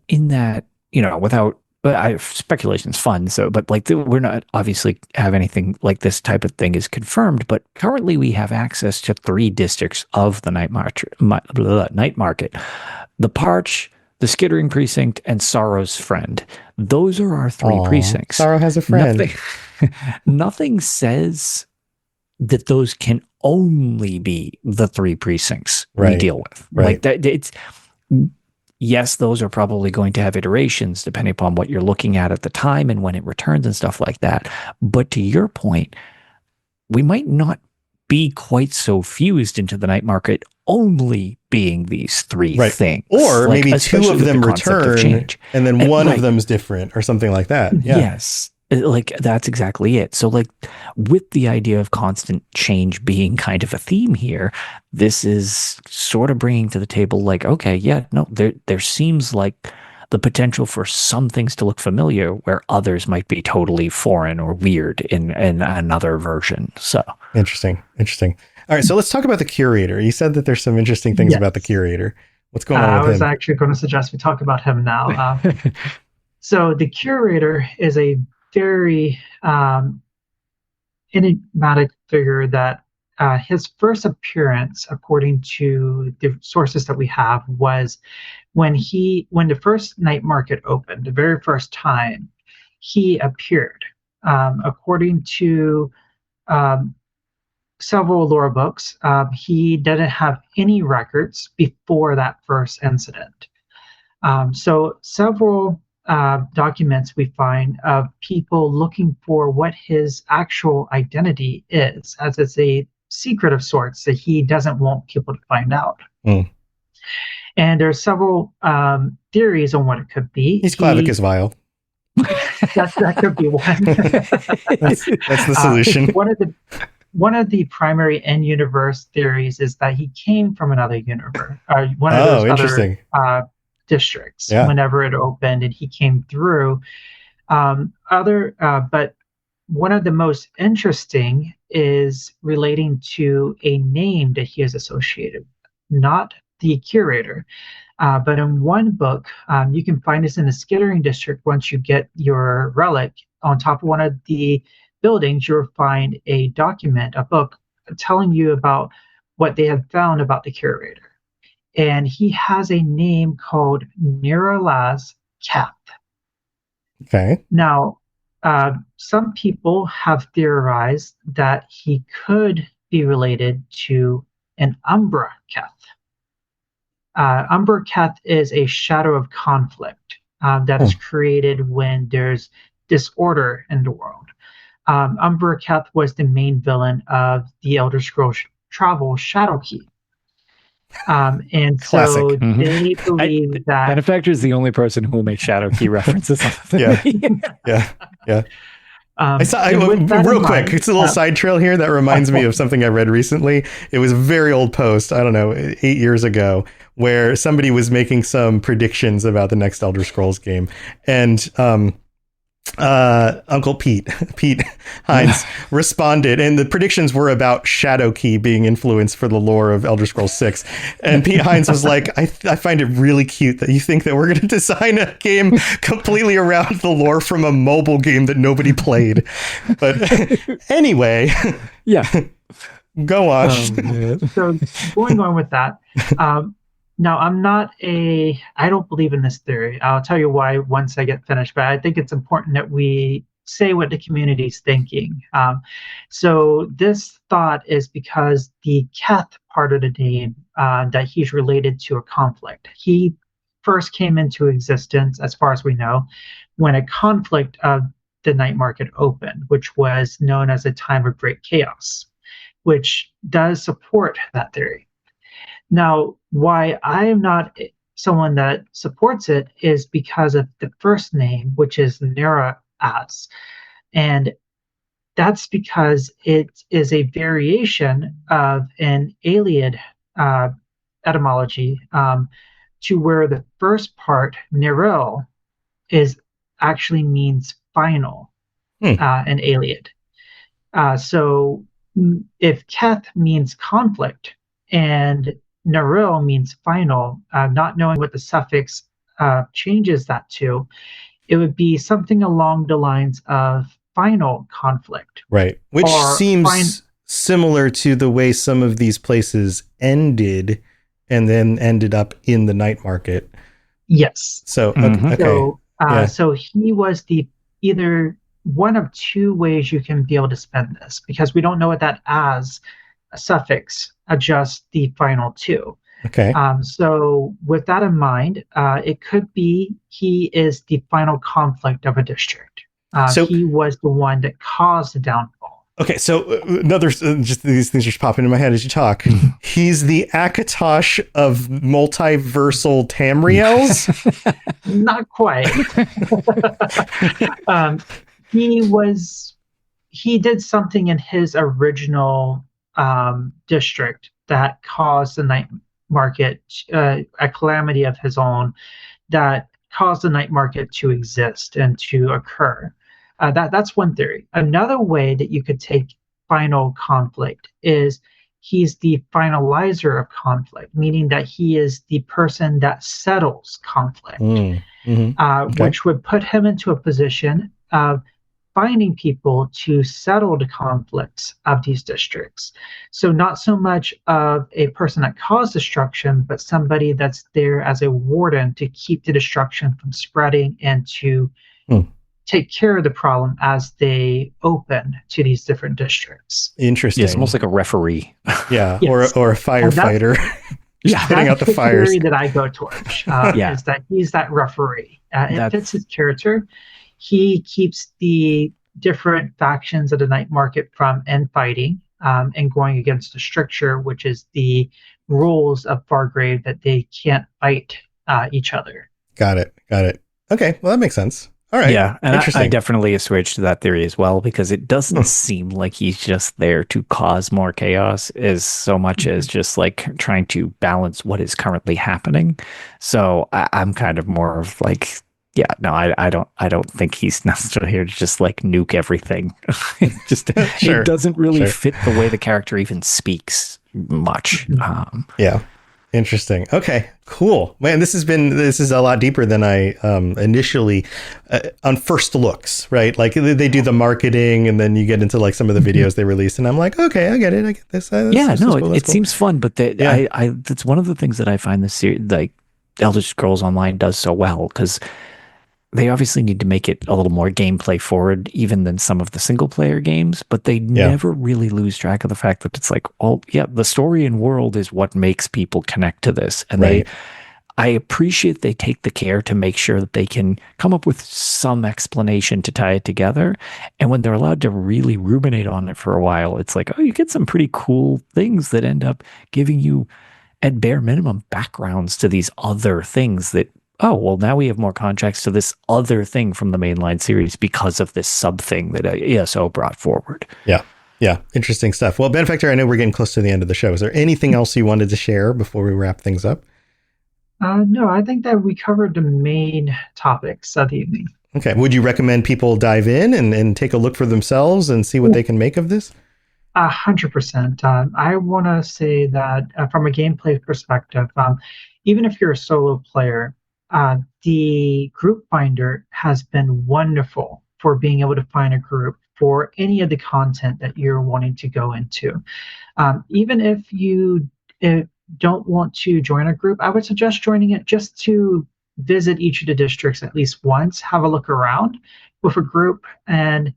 in that, without, speculation's fun. So, but like we're not obviously have anything like this type of thing is confirmed, but currently we have access to 3 districts of the night market, the Parch, the Skittering Precinct, and Sorrow's Friend. Those are our 3 precincts. Sorrow has a friend. Nothing says that those can only be the 3 precincts we deal with. Like that, yes, those are probably going to have iterations depending upon what you're looking at the time and when it returns and stuff like that. But to your point, we might not be quite so fused into the night market only being these three things. Or maybe two of them return and then one of them's different or something like that. Yeah. Yes. Like that's exactly it. So like with the idea of constant change being kind of a theme here, this is sort of bringing to the table like, okay, yeah, no, there seems like the potential for some things to look familiar where others might be totally foreign or weird in another version. So interesting. All right, so let's talk about the curator. You said that there's some interesting things about the curator. What's going on with him? I was actually going to suggest we talk about him now. So the curator is a very enigmatic figure that his first appearance, according to the sources that we have, was when the first night market opened, the very first time he appeared. According to several lore books, he didn't have any records before that first incident. So several documents we find of people looking for what his actual identity is, as it's a secret of sorts that he doesn't want people to find out. And there's several theories on what it could be. He's Clavicus Vile. That could be one. that's the solution. One of the primary in-universe theories is that he came from another universe. One of those interesting. Other districts whenever it opened, and he came through. But one of the most interesting is relating to a name that he is associated with, not the curator. But in one book, you can find this in the Skittering district. Once you get your relic on top of one of the buildings, you'll find a document, a book, telling you about what they have found about the curator. And he has a name called Niralaz Kath. Okay. Now, some people have theorized that he could be related to an Umbra Kath. Umbra Kath is a shadow of conflict that is created when there's disorder in the world. Umbra Kath was the main villain of the Elder Scrolls Travel Shadowkeep. And so they believe that Benefactor is the only person who will make Shadowkey references. Yeah. Real quick, it's a little side trail here that reminds me of something I read recently. It was a very old post, I don't know, 8 years ago, where somebody was making some predictions about the next Elder Scrolls game, and Uncle Pete Hines responded, and the predictions were about Shadowkey being influenced for the lore of Elder Scrolls 6. And Pete Hines was like, I find it really cute that you think that we're going to design a game completely around the lore from a mobile game that nobody played. But anyway, go on. So going on with that, now, I don't believe in this theory. I'll tell you why once I get finished, but I think it's important that we say what the community is thinking. So this thought is because the Kath part of the name, that he's related to a conflict. He first came into existence, as far as we know, when a conflict of the night market opened, which was known as a time of great chaos, which does support that theory. Now, why I am not someone that supports it is because of the first name, which is Niralaz. And that's because it is a variation of an Iliad etymology, to where the first part, Niril, actually means final in Iliad. So if Kath means conflict and Niril means final, not knowing what the suffix changes that to, it would be something along the lines of final conflict. Right. Which seems similar to the way some of these places ended and then ended up in the night market. Yes. So, okay. So he was either one of two ways you can be able to spend this, because we don't know what that as a suffix adjusts the final two. Okay. So with that in mind, it could be he is the final conflict of a district. So he was the one that caused the downfall. Okay, so another, just these things just pop into my head as you talk. He's the Akatosh of multiversal Tamriels. Not quite. He did something in his original district that caused the night market, a calamity of his own that caused the night market to exist and to occur. That's one theory. Another way that you could take final conflict is he's the finalizer of conflict, meaning that he is the person that settles conflict, which would put him into a position of finding people to settle the conflicts of these districts. So not so much of a person that caused destruction, but somebody that's there as a warden to keep the destruction from spreading and to take care of the problem as they open to these different districts. Interesting. Yeah, it's almost like a referee. Yeah, yes. or a firefighter. Putting out the fires. Theory that I go towards is that he's that referee. It fits his character. He keeps the different factions of the night market from infighting and going against the stricture, which is the rules of Fargrave that they can't fight each other. Got it. Okay, well, that makes sense. All right. Yeah, and I definitely assuage to that theory as well, because it doesn't seem like he's just there to cause more chaos as so much as just like trying to balance what is currently happening. So I'm kind of more of like, yeah, no, I don't think he's necessarily here to just like nuke everything. It doesn't really fit the way the character even speaks much. Yeah. Interesting. Okay, cool. Man, this is a lot deeper than I initially on first looks, right? Like they do the marketing and then you get into like some of the videos they release and I'm like, okay, I get it. I get this. It seems fun, but that's one of the things that I find this series, like Elder Scrolls Online does so well, because they obviously need to make it a little more gameplay forward even than some of the single player games, but they never really lose track of the fact that it's like, the story and world is what makes people connect to this. And I appreciate they take the care to make sure that they can come up with some explanation to tie it together. And when they're allowed to really ruminate on it for a while, it's like, you get some pretty cool things that end up giving you, at bare minimum, backgrounds to these other things that, now we have more contracts to this other thing from the mainline series because of this sub thing that ESO brought forward. Yeah. Interesting stuff. Well, Benefactor, I know we're getting close to the end of the show. Is there anything else you wanted to share before we wrap things up? No, I think that we covered the main topics of the evening. Okay. Would you recommend people dive in and take a look for themselves and see what they can make of this? 100%. I want to say that from a gameplay perspective, even if you're a solo player, the group finder has been wonderful for being able to find a group for any of the content that you're wanting to go into. Even if you don't want to join a group, I would suggest joining it just to visit each of the districts at least once, have a look around with a group and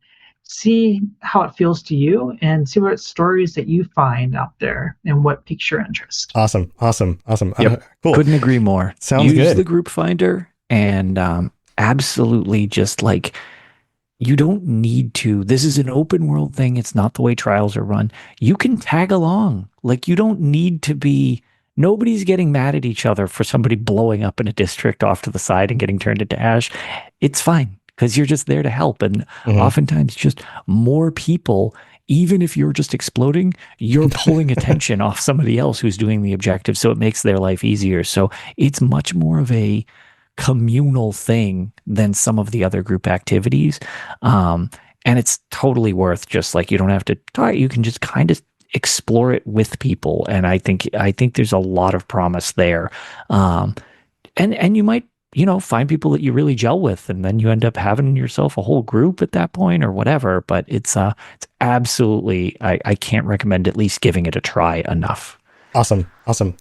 see how it feels to you and see what stories that you find out there and what piques your interest. Awesome. Yep. Cool. Couldn't agree more. Sounds good. Use the group finder and absolutely just like, you don't need to. This is an open world thing. It's not the way trials are run. You can tag along. Like, you don't need to be, nobody's getting mad at each other for somebody blowing up in a district off to the side and getting turned into ash. It's fine, because you're just there to help. And oftentimes just more people, even if you're just exploding, you're pulling attention off somebody else who's doing the objective. So it makes their life easier. So it's much more of a communal thing than some of the other group activities. And it's totally worth, just like, you don't have to talk, you can just kind of explore it with people. And I think there's a lot of promise there. And you might, find people that you really gel with, and then you end up having yourself a whole group at that point or whatever. But it's absolutely, I can't recommend at least giving it a try enough. Awesome.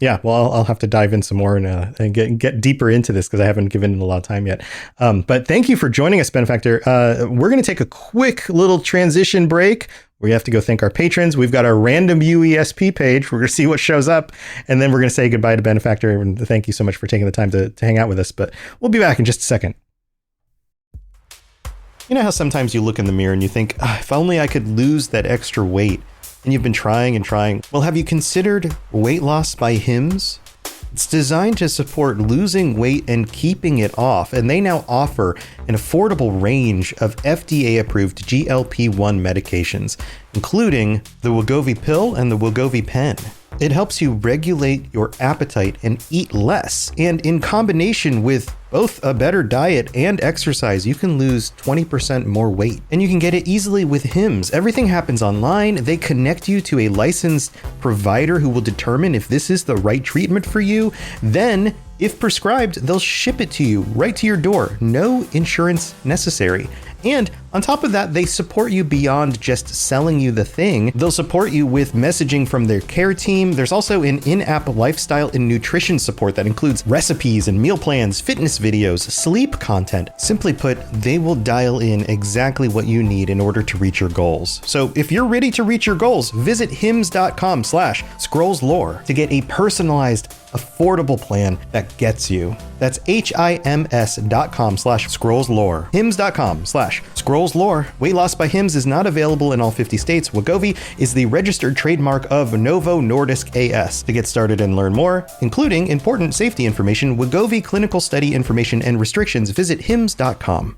Yeah. Well, I'll have to dive in some more and get deeper into this, because I haven't given it a lot of time yet. But thank you for joining us, Benefactor. We're going to take a quick little transition break. We have to go thank our patrons. We've got our random UESP page. We're going to see what shows up, and then we're going to say goodbye to Benefactor. And thank you so much for taking the time to hang out with us. But we'll be back in just a second. You know how sometimes you look in the mirror and you think, if only I could lose that extra weight, and you've been trying and trying. Well, have you considered Weight Loss by Hims? It's designed to support losing weight and keeping it off, and they now offer an affordable range of FDA-approved GLP-1 medications, including the Wegovy pill and the Wegovy pen. It helps you regulate your appetite and eat less, and in combination with both a better diet and exercise, you can lose 20% more weight. And you can get it easily with Hims. Everything happens online. They connect you to a licensed provider who will determine if this is the right treatment for you. Then, if prescribed, they'll ship it to you right to your door. No insurance necessary. And on top of that, they support you beyond just selling you the thing. They'll support you with messaging from their care team. There's also an in-app lifestyle and nutrition support that includes recipes and meal plans, fitness videos, sleep content. Simply put, they will dial in exactly what you need in order to reach your goals. So if you're ready to reach your goals, visit hims.com/scrollslore to get a personalized, affordable plan that gets you. That's HIMS.com/scrollslore. hims.com/scrollslore. Weight Loss by Hims is not available in all 50 states. Wegovy is the registered trademark of Novo Nordisk AS. To get started and learn more, including important safety information, Wegovy clinical study information and restrictions, visit hims.com.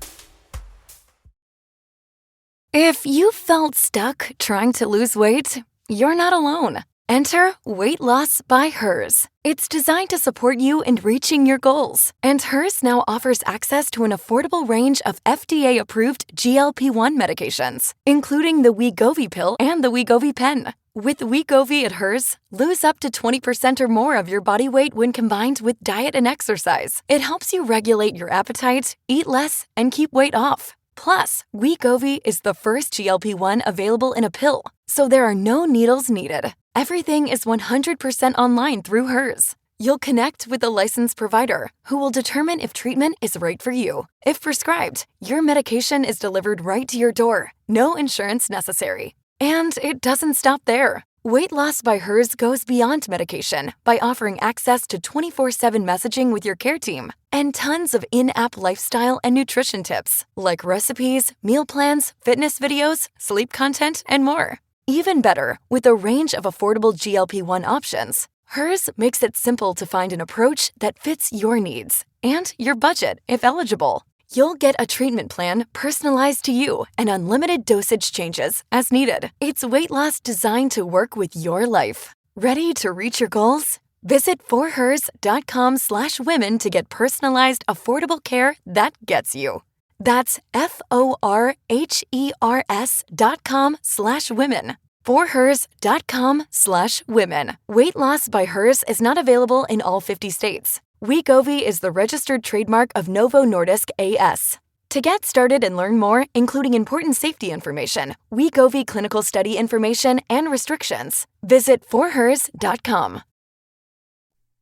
If you felt stuck trying to lose weight, you're not alone. Enter Weight Loss by Hers. It's designed to support you in reaching your goals. And Hers now offers access to an affordable range of FDA-approved GLP-1 medications, including the Wegovy pill and the Wegovy pen. With Wegovy at Hers, lose up to 20% or more of your body weight when combined with diet and exercise. It helps you regulate your appetite, eat less, and keep weight off. Plus, Wegovy is the first GLP-1 available in a pill, so there are no needles needed. Everything is 100% online through Hers. You'll connect with a licensed provider who will determine if treatment is right for you. If prescribed, your medication is delivered right to your door. No insurance necessary. And it doesn't stop there. Weight Loss by Hers goes beyond medication by offering access to 24/7 messaging with your care team and tons of in-app lifestyle and nutrition tips like recipes, meal plans, fitness videos, sleep content, and more. Even better, with a range of affordable GLP-1 options, Hers makes it simple to find an approach that fits your needs and your budget if eligible. You'll get a treatment plan personalized to you and unlimited dosage changes as needed. It's weight loss designed to work with your life. Ready to reach your goals? Visit forhers.com/women to get personalized, affordable care that gets you. That's forhers.com/women. forhers.com/women. Weight Loss by Hers is not available in all 50 states. Wegovy is the registered trademark of Novo Nordisk AS. To get started and learn more, including important safety information, Wegovy clinical study information, and restrictions, visit forhers.com.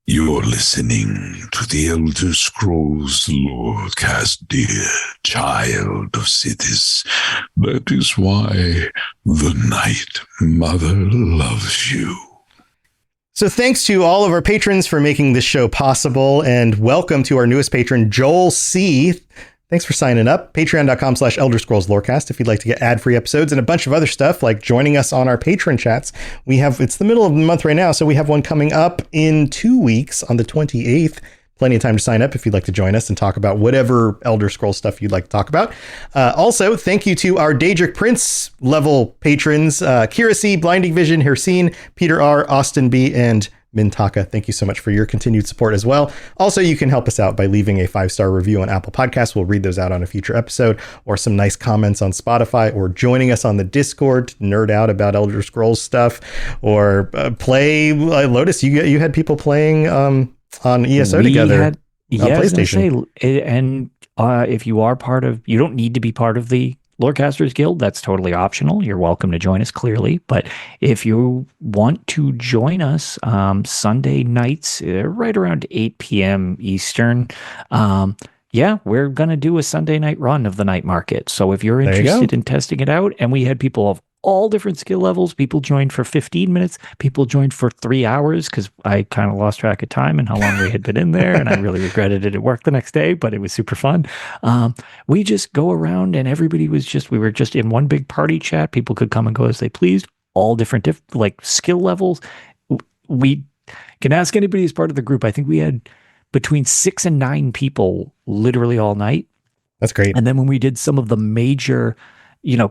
You're listening to the Elder Scrolls Lorecast, dear child of cities. That is why the Night Mother loves you. So thanks to all of our patrons for making this show possible, and welcome to our newest patron, Joel C. Thanks for signing up. Patreon.com/Elder Scrolls Lorecast if you'd like to get ad-free episodes and a bunch of other stuff like joining us on our patron chats. It's the middle of the month right now, so we have one coming up in 2 weeks on the 28th. Plenty of time to sign up if you'd like to join us and talk about whatever Elder Scrolls stuff you'd like to talk about. Also, thank you to our Daedric Prince level patrons, Kira C, Blinding Vision, Hirsine, Peter R, Austin B, and Mintaka. Thank you so much for your continued support as well. Also, you can help us out by leaving a 5-star review on Apple Podcasts. We'll read those out on a future episode, or some nice comments on Spotify, or joining us on the Discord to nerd out about Elder Scrolls stuff, or play Lotus. You had people playing on ESO together on PlayStation. If you are part of, you don't need to be part of the Lorecasters Guild. That's totally optional. You're welcome to join us, clearly. But if you want to join us Sunday nights, right around 8 p.m. Eastern, we're going to do a Sunday night run of the night market. So if you're interested in testing it out, and we had people of all different skill levels. People joined for 15 minutes. People joined for 3 hours because I kind of lost track of time and how long we had been in there. And I really regretted it at work the next day, but it was super fun. We just go around and everybody we were just in one big party chat. People could come and go as they pleased, all different like skill levels. We can ask anybody who's part of the group. I think we had between 6 and 9 people literally all night. That's great. And then when we did some of the major,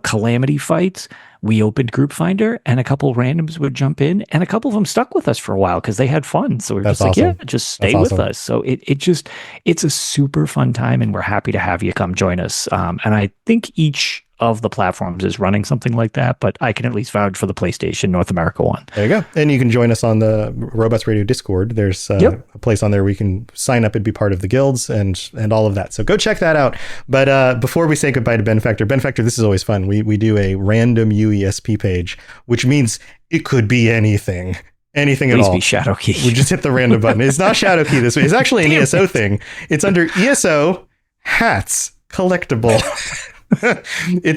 calamity fights, we opened Group Finder and a couple randoms would jump in and a couple of them stuck with us for a while because they had fun. So we're just like, yeah, just stay with us. So it's a super fun time and we're happy to have you come join us. And I think each of the platforms is running something like that, but I can at least vouch for the PlayStation North America one. There you go. And you can join us on the Robots Radio Discord. There's a place on there where you can sign up and be part of the guilds and all of that. So go check that out. But before we say goodbye to Benefactor, this is always fun. We do a random UESP page, which means it could be anything. Anything at all. Please be Shadow Key. We just hit the random button. It's not Shadow Key this week. It's actually an ESO thing. It's under ESO hats collectible.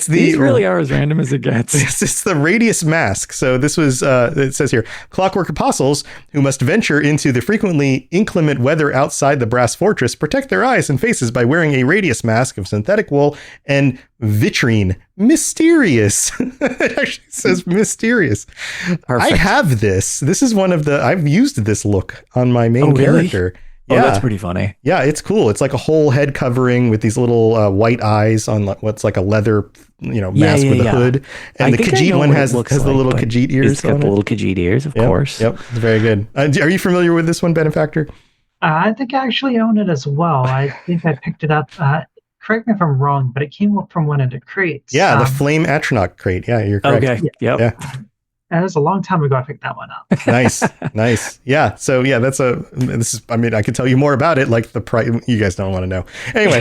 These really are as random as it gets. It's the Radius Mask. So this was, it says here, Clockwork Apostles who must venture into the frequently inclement weather outside the Brass Fortress protect their eyes and faces by wearing a Radius Mask of synthetic wool and vitrine. Mysterious. It actually says mysterious. Perfect. I have this. This is I've used this look on my main character. Oh, that's pretty funny. Yeah, it's cool. It's like a whole head covering with these little white eyes on what's like a leather, mask with a hood. And the Khajiit one has the little Khajiit ears. It's got the little Khajiit ears, of course. Yep, it's very good. Are you familiar with this one, Benefactor? I think I actually own it as well. I think I picked it up. Correct me if I'm wrong, but it came up from one of the crates. Yeah, the Flame Atronach crate. Yeah, you're correct. Okay. Yep. Yeah. It was a long time ago I picked that one up. Nice. Yeah. So yeah, I could tell you more about it. Like the price, you guys don't want to know. Anyway,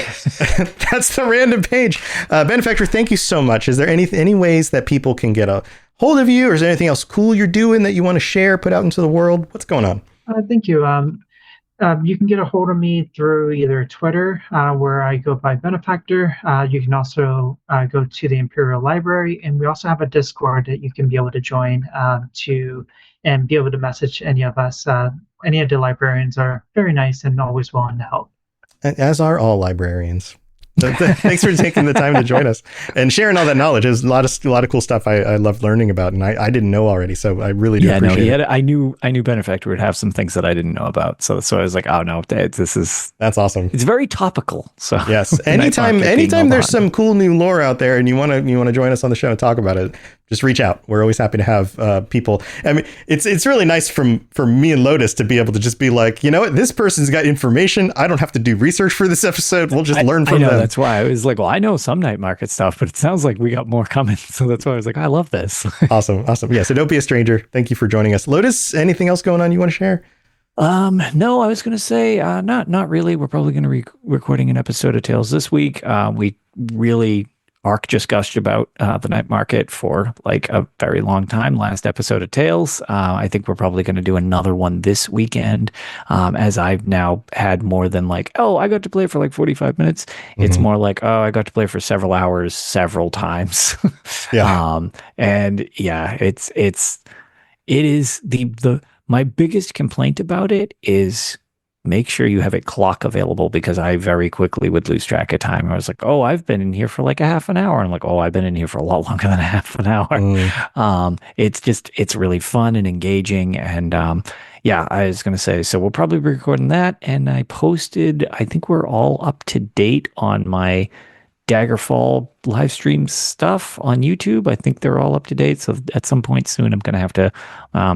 that's the random page. Benefactor, thank you so much. Is there any ways that people can get a hold of you, or is there anything else cool you're doing that you want to share, put out into the world? What's going on? Thank you. You can get a hold of me through either Twitter, where I go by Benefactor. You can also go to the Imperial Library, and we also have a Discord that you can be able to join and be able to message any of us. Any of the librarians are very nice and always willing to help. As are all librarians. So thanks for taking the time to join us and sharing all that knowledge. There's a lot of cool stuff I love learning about, and I didn't know already. So I really do appreciate it. I knew Benefactor would have some things that I didn't know about. So I was like, oh no, that's awesome. It's very topical. So yes, anytime there's some cool new lore out there and you want to join us on the show and talk about it, just reach out. We're always happy to have people. I mean, it's really nice for me and Lotus to be able to just be like, you know what, this person's got information. I don't have to do research for this episode. We'll just learn from them. That's why I was like, well, I know some night market stuff, but it sounds like we got more coming. So that's why I was like, I love this. Awesome. Yeah. So don't be a stranger. Thank you for joining us. Lotus, anything else going on you want to share? No, I was going to say, not really. We're probably going to be recording an episode of Tales this week. We really Ark just gushed about the night market for like a very long time. Last episode of Tales. I think we're probably going to do another one this weekend, as I've now had more than like, oh, I got to play for like 45 minutes. Mm-hmm. It's more like, oh, I got to play for several hours, several times. Yeah. And yeah, it is my biggest complaint about it is make sure you have a clock available, because I very quickly would lose track of time. I was like, oh, I've been in here for like a half an hour. And I'm like, oh, I've been in here for a lot longer than a half an hour. It's really fun and engaging. And yeah, I was going to say, so we'll probably be recording that. And I think we're all up to date on my Daggerfall live stream stuff on YouTube. I think they're all up to date. So at some point soon, I'm going to have to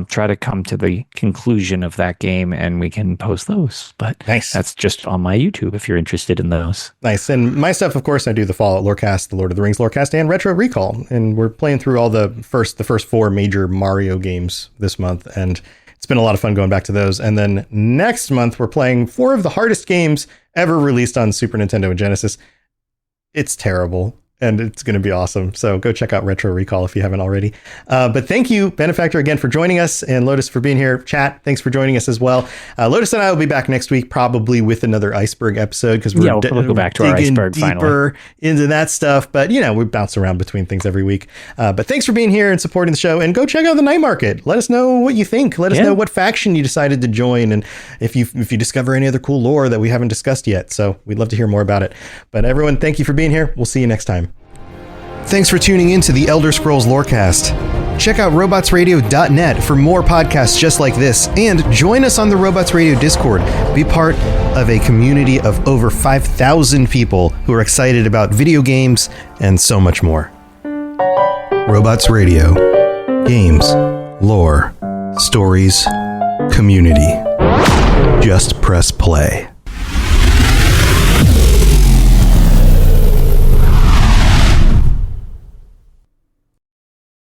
try to come to the conclusion of that game and we can post those. But nice. That's just on my YouTube if you're interested in those. Nice. And my stuff, of course, I do the Fallout Lorecast, the Lord of the Rings Lorecast, and Retro Recall. And we're playing through all the first 4 major Mario games this month. And it's been a lot of fun going back to those. And then next month, we're playing 4 of the hardest games ever released on Super Nintendo and Genesis. It's terrible. and it's going to be awesome. So go check out Retro Recall if you haven't already. But thank you, Benefactor, again for joining us, and Lotus for being here. Chat, thanks for joining us as well. Lotus and I will be back next week, probably with another Iceberg episode, because we'll go back to our Iceberg deeper finally into that stuff. But we bounce around between things every week. But thanks for being here and supporting the show, and go check out the Night Market. Let us know what you think. Let us know what faction you decided to join, and if you discover any other cool lore that we haven't discussed yet. So we'd love to hear more about it. But everyone, thank you for being here. We'll see you next time. Thanks for tuning in to the Elder Scrolls Lorecast. Check out robotsradio.net for more podcasts just like this, and join us on the Robots Radio Discord. Be part of a community of over 5,000 people who are excited about video games and so much more. Robots Radio. Games, lore, stories, community. Just press play.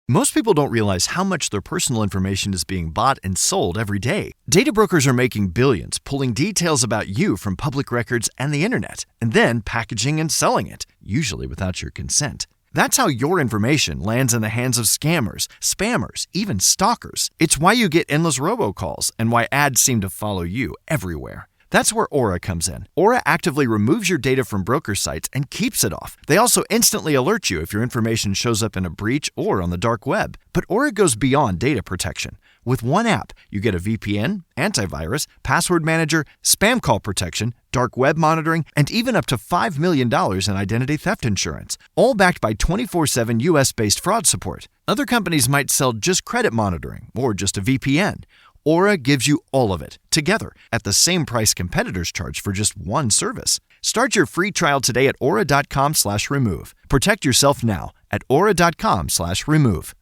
Most people don't realize how much their personal information is being bought and sold every day. Data brokers are making billions, pulling details about you from public records and the internet, and then packaging and selling it, usually without your consent. That's how your information lands in the hands of scammers, spammers, even stalkers. It's why you get endless robocalls and why ads seem to follow you everywhere. That's where Aura comes in. Aura actively removes your data from broker sites and keeps it off. They also instantly alert you if your information shows up in a breach or on the dark web. But Aura goes beyond data protection. With one app, you get a VPN, antivirus, password manager, spam call protection, dark web monitoring, and even up to $5 million in identity theft insurance, all backed by 24/7 US-based fraud support. Other companies might sell just credit monitoring or just a VPN. Aura gives you all of it, together, at the same price competitors charge for just one service. Start your free trial today at aura.com/remove. Protect yourself now at aura.com/remove.